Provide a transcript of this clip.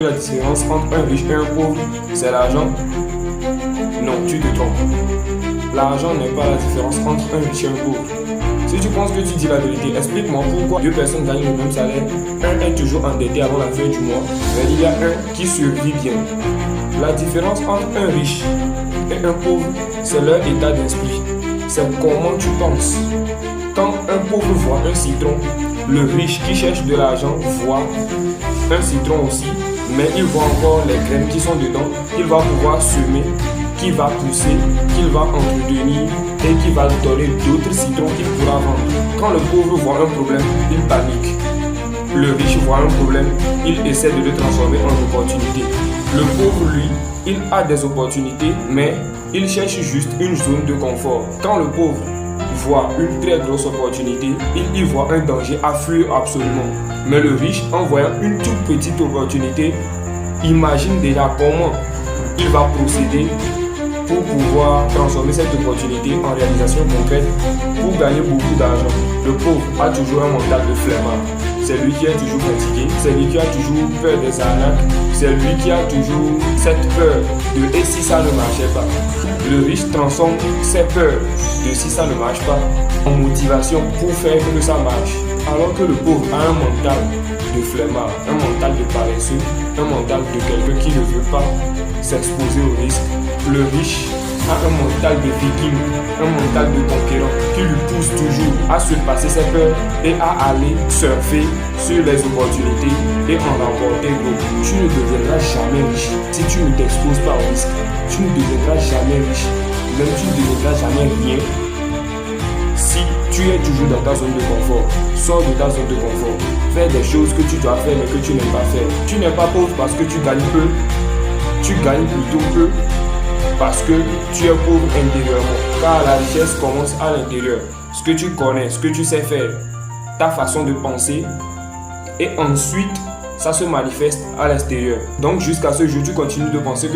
La différence entre un riche et un pauvre, c'est l'argent? Non, tu te trompes. L'argent n'est pas la différence entre un riche et un pauvre. Si tu penses que tu dis la vérité, explique-moi pourquoi deux personnes gagnent le même salaire. Un est toujours endetté avant la fin du mois, mais il y a un qui survit bien. La différence entre un riche et un pauvre, c'est leur état d'esprit. C'est comment tu penses. Quand un pauvre voit un citron, le riche qui cherche de l'argent voit un citron aussi, mais il voit encore les graines qui sont dedans. Il va pouvoir semer, qui va pousser, qu'il va entretenir et qui va donner d'autres citrons qu'il pourra vendre. Quand le pauvre voit un problème, il panique. Le riche voit un problème, il essaie de le transformer en opportunité. Le pauvre, lui, il a des opportunités, mais il cherche juste une zone de confort. Quand le pauvre voit une très grosse opportunité, il y voit un danger à fuir absolument. Mais le riche, en voyant une toute petite opportunité, imagine déjà comment il va procéder pour pouvoir transformer cette opportunité en réalisation concrète pour gagner beaucoup d'argent. Le pauvre a toujours un mental de flemmard. C'est lui qui est toujours fatigué, c'est lui qui a toujours peur des arnaques, c'est lui qui a toujours cette peur de « et si ça ne marchait pas ?» Le riche transforme ses peurs de « si ça ne marche pas » en motivation pour faire que ça marche. Alors que le pauvre a un mental de flemmard, un mental de paresseux, un mental de quelqu'un qui ne veut pas s'exposer au risque. Le riche a un mental de viking, un mental de conquérant qui lui pousse toujours à surpasser ses peurs et à aller surfer sur les opportunités et en remporter gros. Tu ne deviendras jamais riche si tu ne t'exposes pas au risque. Tu ne deviendras jamais riche, même tu ne deviendras jamais rien si tu es toujours dans ta zone de confort. Sors de ta zone de confort. Fais des choses que tu dois faire mais que tu n'aimes pas faire. Tu n'es pas pauvre parce que tu gagnes peu. Tu gagnes plutôt peu parce que tu es pauvre intérieurement. Car la richesse commence à l'intérieur. Ce que tu connais, ce que tu sais faire, ta façon de penser. Et ensuite, ça se manifeste à l'extérieur. Donc jusqu'à ce jour, tu continues de penser que